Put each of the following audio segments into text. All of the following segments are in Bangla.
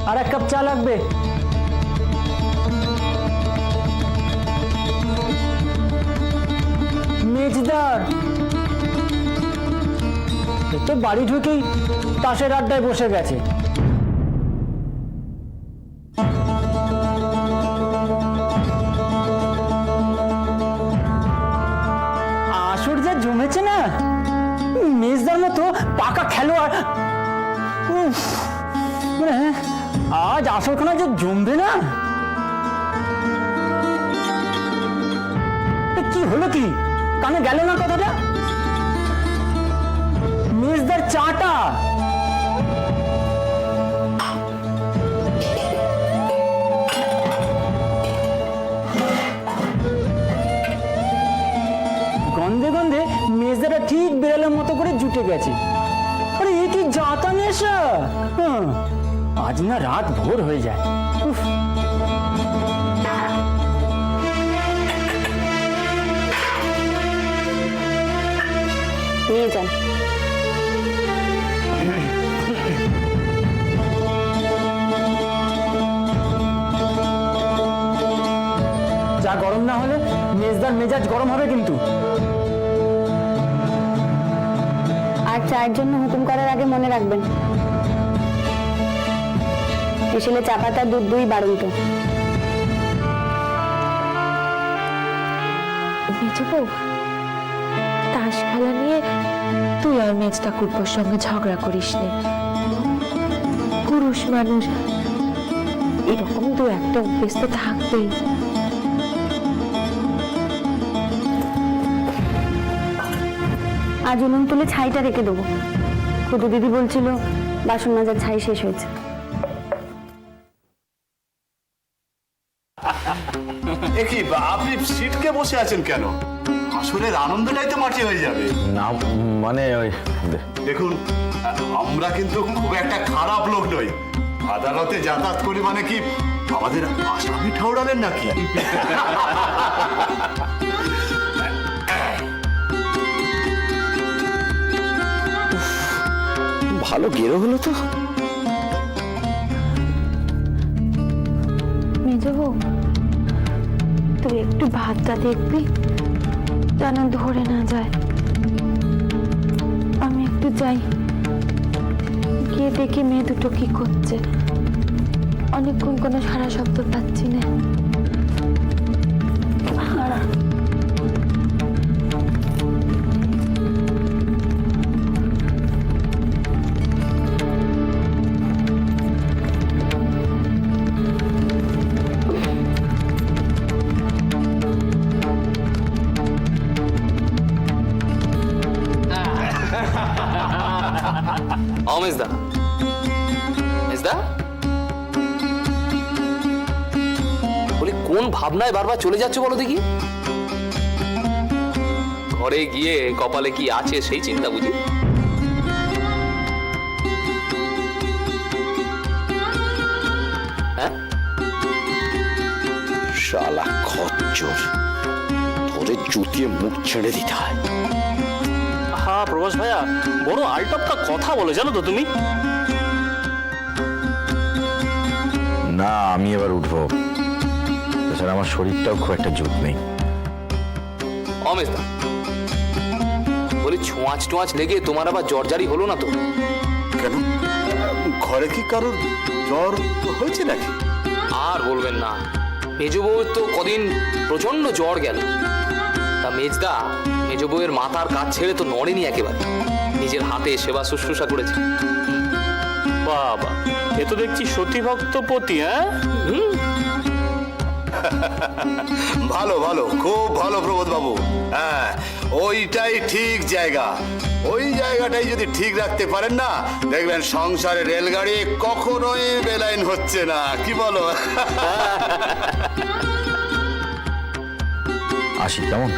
আর এক কাপ চা লাগবে। মেজদার তো বাড়ি ঢুকেই তাসের আড্ডায় বসে গেছে। আসর যা জমেছে না, মেজদার মতো পাকা খেলোয়াড়, মানে আজ আসরখানা যে জমবে না। কি হলো, কি কানে গেল না কথাটা? মেজদার চাটা গন্ধে গন্ধে মেজদাটা ঠিক বেড়ালের মতো করে জুটে গেছে। আরে এ কি জাতা নেশা! আজ না রাত ভোর হয়ে যায়। উফ, নিয়ে যান। চা গরম না হলে মেজদার মেজাজ গরম হবে কিন্তু। আর চায়ের জন্য হুকুম করার আগে মনে রাখবেন, এসেলে চা পাতা দুধ দুই বাড়ন্ত। মেজবউ, তাস খেলা নিয়ে তুই আর মেজদা কুট্টোর সঙ্গে ঝগড়া করিস নে। পুরুষ মানুষ এরকম দু একটা অভ্যেস তো থাকবেই। আজ উনুন তুলে ছাইটা রেখে দেবো। কুটু দিদি বলছিল বাসন মাজার ছাই শেষ হয়েছে। কি আপনি সিটকে বসে আছেন কেন? আসলে আনন্দটাই তো মাটি হয়ে যাবে না, মানে ওই দেখুন, আমরা কিন্তু খুব একটা খারাপ লোক নই। আদালতে যাতায়াত করি মানে কি আমাদের আসামি ঠাউরালেন নাকি? ভালো গেরো হলো তো। মেজবউ, তুই একটু ভাতটা দেখবি যেন ধরে না যায়। আমি একটু যাই, গিয়ে দেখি মেয়ে দুটো কি করছে। অনেকক্ষণ কোনো সারা শব্দ পাচ্ছি না। মেজদা, মেজদা বলি কোন ভাবনায় বারবার চলে যাচ্ছে বলো দেখি? ঘরে গিয়ে কপালে কি আছে সেই চিন্তা বুঝি? হ্যাঁ, শালা খচ্চর, তোরে জুতিয়ে মুখ ছেড়ে দিতে হয়। হ্যাঁ প্রভাস ভাইয়া, বড় আলটপকা কথা বলে জানো তো তুমি। না, আমি এবার উঠবো, তাছাড়া আমার শরীরটাও খুব একটা জুত নেই। অমেজদা বলি ছোঁয়াচ টোঁয়াচ লেগে তোমার আবার জ্বরজারি হলো না তো? কেন, ঘরে কি কারোর জ্বর হয়েছে নাকি? আর বলবেন না, মেজ বউয়ের তো কদিন প্রচন্ড জ্বর গেল। তা মেজদা মেজ বউয়ের মাথার কাজ ছেড়ে তো নড়েনি একেবারে, নিজের হাতে সেবা শুশ্রূষা করেছে। বাবা, এ তো দেখছি সতী ভক্তপতি। হ্যাঁ, ভালো ভালো, খুব ভালো প্রবোধ বাবু। হ্যাঁ, ওইটাই ঠিক জায়গা। ওই জায়গাটাই যদি ঠিক রাখতে পারেন না, দেখবেন সংসারে রেলগাড়ি কখনোই বেলাইন হচ্ছে না। কি বলো? আসি, কেমন?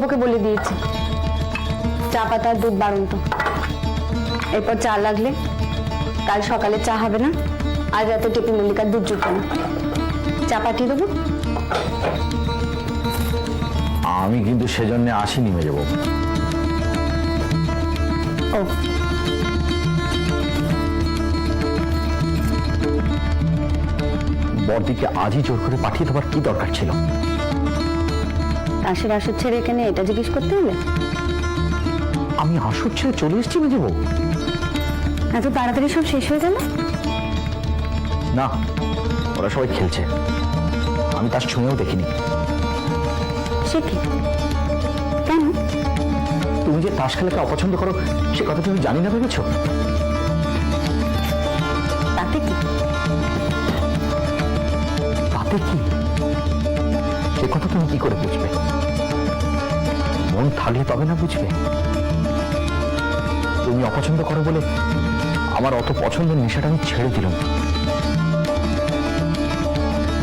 মেজবাবুকে বলে দিয়েছি চা পাতা আর দুধ বাড়ন্ত। এরপর চা লাগলে কাল সকালে চা হবে না, আজ রাতে টেপি মল্লিকার দুধ জুটবে না। চা পাঠিয়ে দেবো। আমি কিন্তু সেজন্য আসিনি মেজবাবু। ও বড়দিকে আজই জোর করে পাঠিয়ে দেওয়ার কি দরকার ছিল? তাসের আসর ছেড়ে এখানে এটা জিজ্ঞেস করতে হলে? আমি আসর ছেড়ে চলে এসেছি মেজবাবু। এত তাড়াতাড়ি সব শেষ হয়ে গেল? না, ওরা সবাই খেলছে, আমি তার ছুঁয়েও দেখিনি। সে কি? কেন? তুমি যে তাস খেলাকে অপছন্দ করো সে কথা তুমি জানি না ভেবেছ? তাতে কি? তাতে কি সে কথা তুমি কি করে বুঝবে? মন থাকলে তবে না বুঝবে। তুমি অপছন্দ করো বলে আমার অত পছন্দের নেশাটা আমি ছেড়ে দিলাম।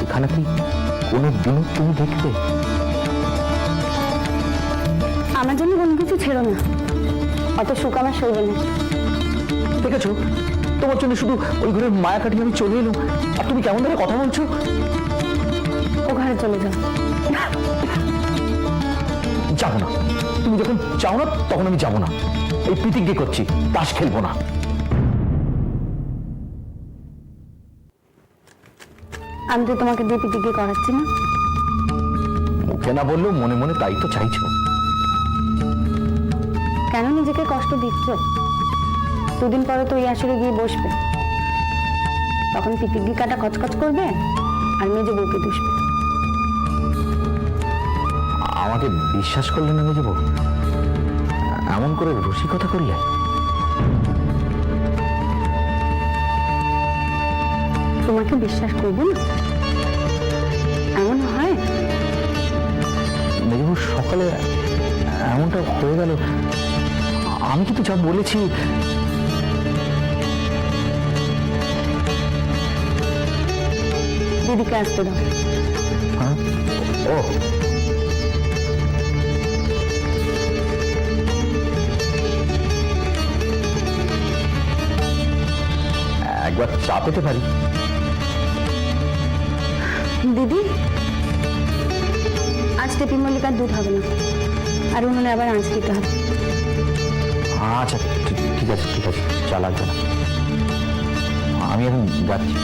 এখানে কি কোনো দিনও তুমি দেখবে? আমার জন্য কোনো কিছু ছেড়ো না, অত সুখ আমার সইবে না। দেখেছো, তোমার জন্য শুধু ওই ঘরে মায়া কাটিয়ে আমি চলে এলাম, আর তুমি কেমন ধরে কথা বলছো? ও ঘরে চলে যাও। যাবো না। তুমি যখন চাও না তখন আমি যাবো না। এই প্রতিজ্ঞা করছি, তাস খেলবো না। আমি তো তোমাকে দিয়ে পিটিকে করাচ্ছি না। মুখে না বললেও মনে মনে তাই তো চাইছো। কেন নিজেকে কষ্ট দিচ্ছ? দুদিন পরে তো ওই আসরে গিয়ে বসবে, তখন পিটিকি কাটা কচকচ করবে আর মেজে বউকে দুষবে। আমাকে বিশ্বাস করলে না মেজে বউ? এমন করে রসিকতা করলে? তোমাকে বিশ্বাস করবো না? এমন হয়? মেজে বউ, সকালে এমনটা হয়ে গেল। আমি কিন্তু যা বলেছি। দিদিকে আসতে দাও। হ্যাঁ? ও, একবার চা পেতে পারি? দিদি, আজ টেপি মল্লিকার দুধ হবে না, আর উনুনে আবার আঁচ দিতে হবে। আচ্ছা, ঠিক আছে, ঠিক আছে, চা লাগবে না। আমি এখন যাচ্ছি।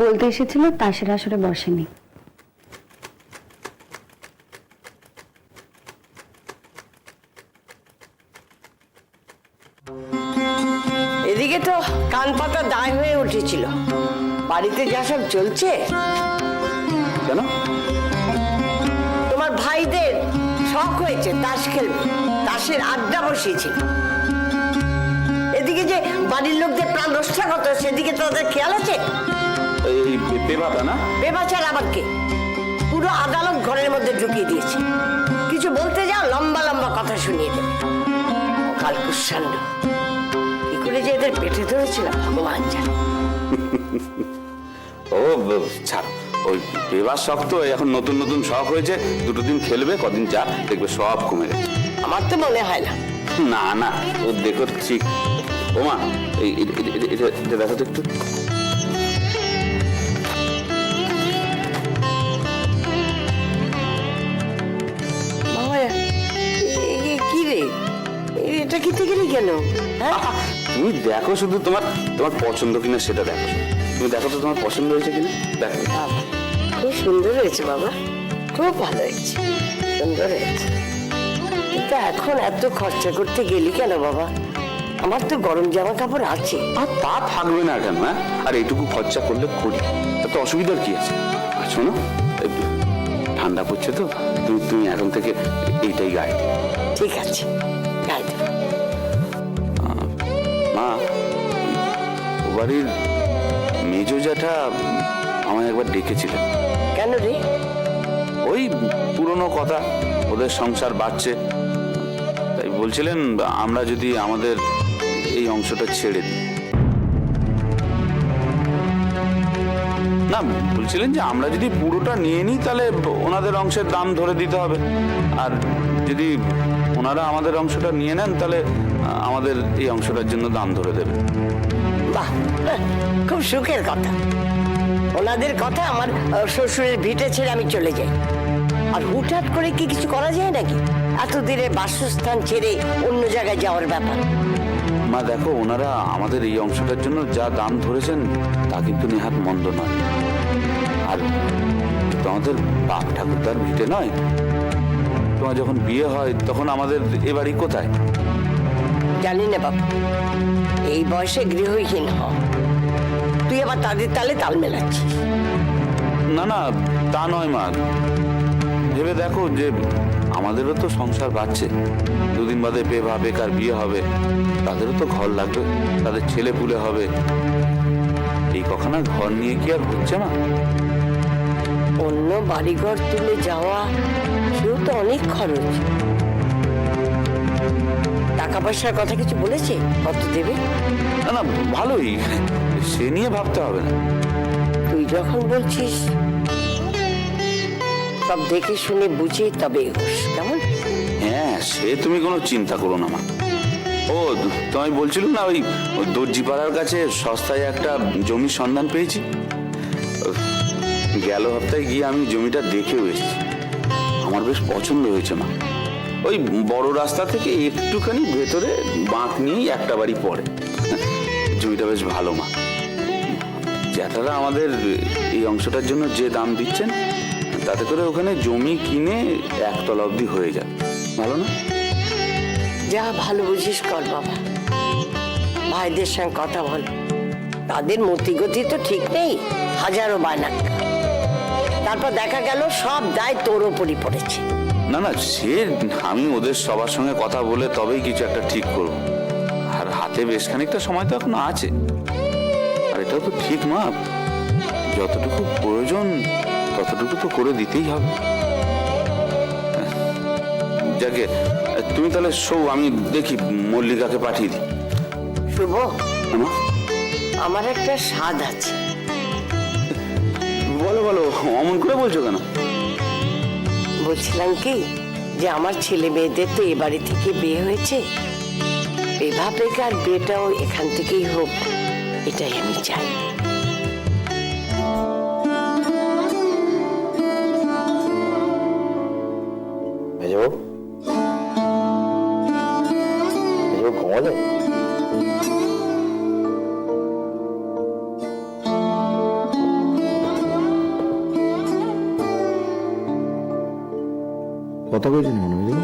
বলতে এসেছিল তাসের আসরে বসেনি। এদিকে তো কান পাতা দায় হয়ে উঠেছিল। বাড়িতে যা সব চলছে, কেন? তোমার ভাইদের শখ হয়েছে তাস খেলবে, তাসের আড্ডা বসিয়েছিল। এদিকে যে বাড়ির লোকদের প্রাণ রক্ষা করত, সেদিকে তোদের খেয়াল আছে? এই বেবাটা না? বেবাচার আবার কে? পুরো আদালত ঘরের মধ্যে ঢুকিয়ে দিয়েছে। কিছু বলতে যাও লম্বা লম্বা কথা শুনিয়ে দেবে। কাল কুষাণ্ড কি করে যে এদের পেটে ধরেছিল ভগবান জানে। ও ছাড়, ওই বেবার শখ তো এখন নতুন নতুন শখ হয়েছে। দুটো দিন খেলবে, কদিন যা দেখবে সব কমে গেছে। আমার তো মনে হয় না। না না, ও দেখো ঠিক। ও মা, এটা দেখো তো একটু। বাবা, কি রে, এটা কিনতে গেলি কেন? হ্যাঁ, তুমি দেখো শুধু, তোমার তোমার পছন্দ কিনা সেটা দেখো। তুমি দেখো তো তোমার পছন্দ হয়েছে কিনা, দেখো। বাবা, খুব সুন্দর হয়েছে বাবা, খুব ভালো হয়েছে, সুন্দর হয়েছে। কিন্তু এখন এত খরচা করতে গেলি কেন বাবা? আমার তো গরম জামা কাপড় আছে। আর তা থাকবে না কেন? হ্যাঁ, আর এইটুকু খরচা করলে করি, তাতে অসুবিধার কি আছে? আর শোনো, ঠান্ডা পড়ছে তো, তুমি এখন থেকে এইটাই গায়ে। ঠিক আছে, গায়ে দেব। মা, ও বাড়ির মেজো জ্যাঠা আমায় একবার ডেকেছিলেন। কেন রে? ওই পুরনো কথা, ওদের সংসার বাড়ছে, তাই বলছিলেন আমরা যদি আমাদের এই অংশটা ছেড়ে দিই। না, বলছিলেন যে আমরা যদি পুরোটা নিয়ে নিই তাহলে ওনাদের অংশের দাম ধরে দিতে হবে, আর যদি ওনারা আমাদের অংশটা নিয়ে নেন তাহলে আমাদের এই অংশটার জন্য দাম ধরে দেবে। বাহ, খুব সুখের কথা। ওনাদের কথা আমার শ্বশুরের ভিটে ছেড়ে আমি চলে যাই, আর হুটহাট করে কি কিছু করা যায় নাকি? এত দূরে বাসস্থান ছেড়ে অন্য জায়গায় যাওয়ার ব্যাপার। মা দেখো, ওনারা আমাদের এই অংশটার জন্য যা দাম ধরেছেন তা কিন্তু নেহাত মন্দ নয়, আর তোমাদের বাপ ঠাকুরদার ভিটে নয়। তোমার যখন বিয়ে হয় তখন আমাদের এ বাড়ি কোথায়? জানি না বাবা, এই বয়সে গৃহহীন হ, তুই আবার তাদের তালে তাল মেলাচ্ছিস। না না, তা নয় মা, ভেবে দেখো যে আমাদেরও তো সংসার বাড়ছে, দুদিন বাদে বেকার বিয়ে হবে, তাদেরও তো ঘর লাগবে, তাদের ছেলে পুলে হবে, এই কখনো ঘর নিয়ে কি আর হচ্ছে না? অন্য বাড়িঘর তুলে যাওয়া সেও তো অনেক খরচ। টাকা পয়সার কথা কিছু বলেছে? কত দেবে? না না, ভালোই, সে নিয়ে ভাবতে হবে না। তুই যখন বলছিস সব দেখে শুনে বুঝে তবে এগোস, কেমন? হ্যাঁ, সে তুমি কোনো চিন্তা করো না মা। ও তোমায় বলছিল না, ওই দর্জিপাড়ার কাছে সস্তায় একটা জমির সন্ধান পেয়েছি। গেল সপ্তাহে গিয়ে আমি জমিটা দেখেও এসেছি, আমার বেশ পছন্দ হয়েছে মা। ওই বড় রাস্তা থেকে একটুখানি ভেতরে বাঁক নিয়েই একটা বাড়ি পড়ে। জমিটা বেশ ভালো মা। জ্যাঠারা আমাদের এই অংশটার জন্য যে দাম দিচ্ছেন তাতে করে ওখানে জমি কিনে একতলা অবধি হয়ে যায়, ভালো না? যা ভালো বুঝিস কর বাবা, ভাইদের সঙ্গে কথা বল, তাদের মতিগতি তো ঠিক নেই, হাজারো বায়না। তারপর দেখা গেল সব দায় তোর ওপরই পড়েছে। না না, সে আমি ওদের সবার সঙ্গে কথা বলে তবেই কিছু একটা ঠিক করব, আর হাতে বেশ খানিকটা সময় তো এখনো আছে। আর এটাও তো ঠিক মা, যতটুকু প্রয়োজন ততটুকু তো করে দিতেই হবে। যাকে তুমি তাহলে শোও, আমি দেখি মল্লিকাকে পাঠিয়ে দিই। শুভ, মা, আমার একটা স্বাদ আছে। বলো বলো, অমন করে বলছো কেন? বলছিলাম কি যে আমার ছেলে মেয়েদের তো এ বাড়ি থেকে বিয়ে হয়েছে, এভাবে আর বিয়েটাও এখান থেকেই হোক, এটাই আমি চাই। ঘুমালে? কথা বলছেন মনে হয়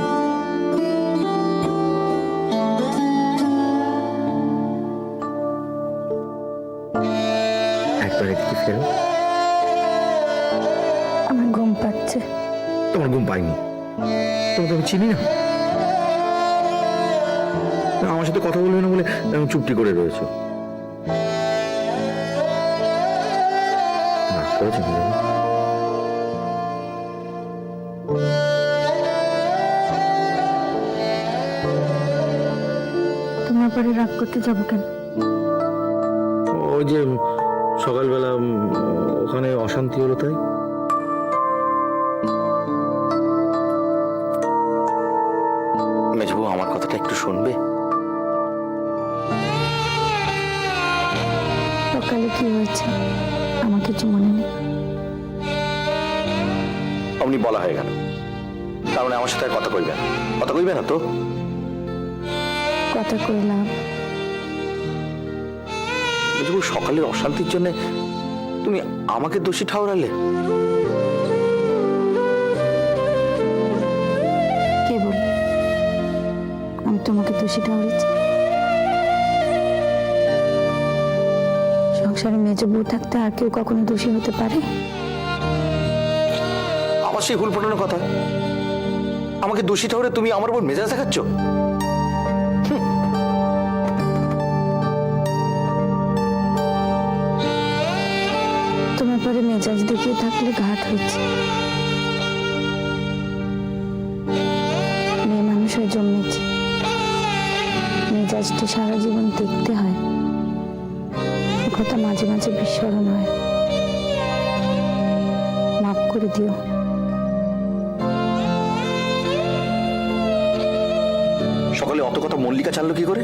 একবার এদিকে ফেরো। আমার ঘুম পাচ্ছে। তোমার ঘুম পাইনি, তোমাকে আমি চিনি না। আমার সাথে কথা বলবে না বলে আমি চুপটি করে রয়েছো। রাগ করেছো? তোমার পরে রাগ করতে যাবো কেন? ওই যে সকালবেলা ওখানে অশান্তি হলো তাই। মেজবু, আমার কথাটা একটু শুনবে? সকালে কি হয়েছে আমার কিছু মনে নেই। অমনি বলা হয়ে গেল, কারণ আমার সাথে আর কথা কইবে না। কথা কইবে না তো? কথা কইলাম। মেজবু, সকালের অশান্তির জন্য তুমি আমাকে দোষী ঠাউরালে। কে বল আমি তোমাকে দোষী ঠাউরেছি? সংসারে মেজ বউ থাকতে আর কেউ কখনো দোষী হতে পারে? আমার সেই হুল ফোটানোর কথা, আমাকে দোষী ঠাউরে তুমি আমার উপর মেজাজ দেখাচ্ছ। তোমার পরে মেজাজ দেখিয়ে থাকলে ঘাট হচ্ছে। জন্মেছে, মেজাজটা সারা জীবন দেখতে হয়, এ কথা মাঝে মাঝে বিস্মরণ হয়। মাফ করে দিও। সকালে অত কথা মল্লিকা জানলো কি করে?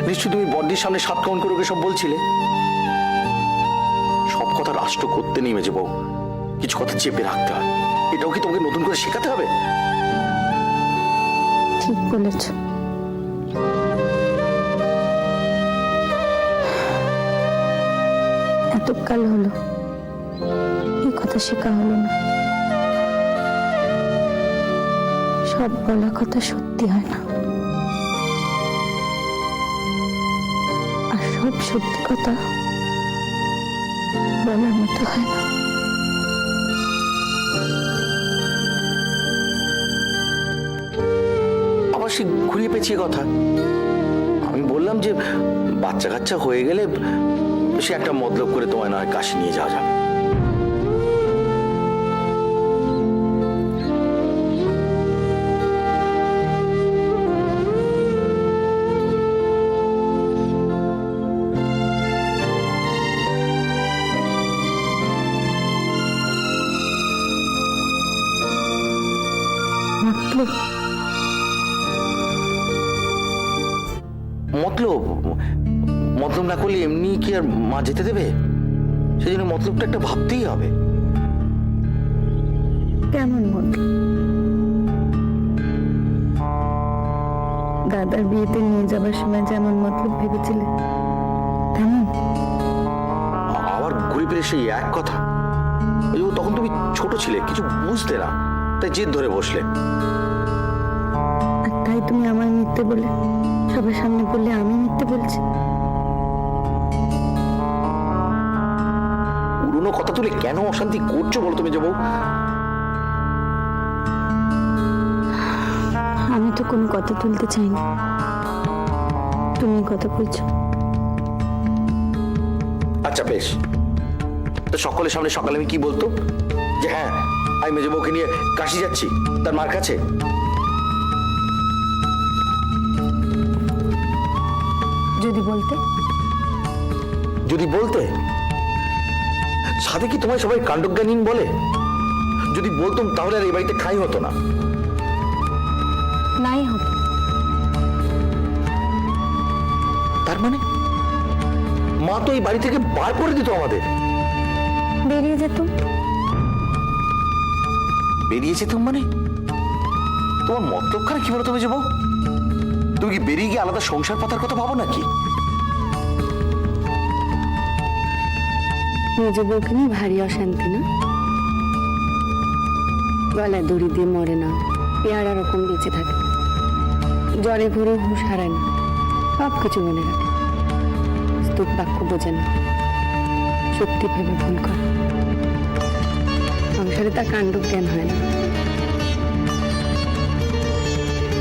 নিশ্চয়ই তুমি বড়দির সামনে সাত কাউন্ট করে ওকে সব বলছিলে। সব কথা রাষ্ট্র করতে নেই মেজে বউ, কিছু কথা চেপে রাখতে হয়। এটাও কি তোমাকে নতুন করে শেখাতে হবে? ঠিক বলেছ। এতকাল হলো এই কথা শেখা হলো না। সব বলা কথা সত্যি হয় না, আর সব সত্যি কথা বলার মতো হয় না। আবার সে ঘুরিয়ে পেঁচিয়ে কথা। আমি বললাম যে বাচ্চা কাচ্চা হয়ে গেলে সে একটা মতলব করে তোমায় নয় কাশি নিয়ে যাওয়া যাবে। মতলব মতলব মতলব না করলে এমনি কি আর মা যেতে দেবে? সেই জন্য মতলবটা একটা ভাবতেই হবে। কেমন মতলব? দাদার বিয়েতে নিয়ে যাবার সময় যেমন মতলব ভেবেছিলে তেমন? আবার ঘুরে ফিরে সেই এক কথা। ওই যে তখন তুমি ছোট ছিলে, কিছু বুঝতে না, তাই জেদ ধরে বসলে। আর তাই তুমি আমার মিথ্যে বলে সবার সামনে বললে আমি মিথ্যে বলছি। পুরনো কথা তুলে কেন অশান্তি করছো বলো তুমি, যাবো? আমি তো কোনো কথা তুলতে চাইনি, তুমি কথা বলছো। আচ্ছা বেশ, তো সকলের সামনে সকালে আমি কি বলতো যে হ্যাঁ আমি মেজে বউকে নিয়ে কাশি যাচ্ছি তার মার কাছে? যদি বলতে সাথে কি তোমায় সবাই কাণ্ডজ্ঞানহীন বলে? যদি বলতাম তাহলে আর এই বাড়িতে ঠাঁই হতো না। নাই হতো। তার মানে মা তো এই বাড়ি থেকে বার করে দিত আমাদের। বেরিয়ে যেতুম। বেরিয়ে যেতাম মানে? তোমার মতলবখানা কি বলো তুমি, যাবো? তুমি কি বেরিয়ে গিয়ে আলাদা সংসার পাতার কথা ভাবো নাকি? নিজের বউকে নিয়ে ভারী অশান্তি না? গলায় দড়ি দিয়ে মরে না, পেয়ারা রকম বেঁচে থাকে, জ্বরে ভরে হুঁশ হারায় না, সব কিছু মনে রাখে, স্তূপ বাক্য বোঝে না, সত্যি ভেবে ভুল করে, সংসারে তার কাণ্ড জ্ঞান হয় না।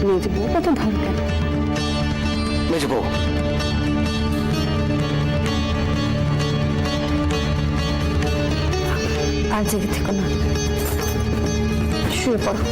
নিজের বউ কত দরকার। মেজে বউ, আর জেগে থেকো না, শুয়ে পড়ো।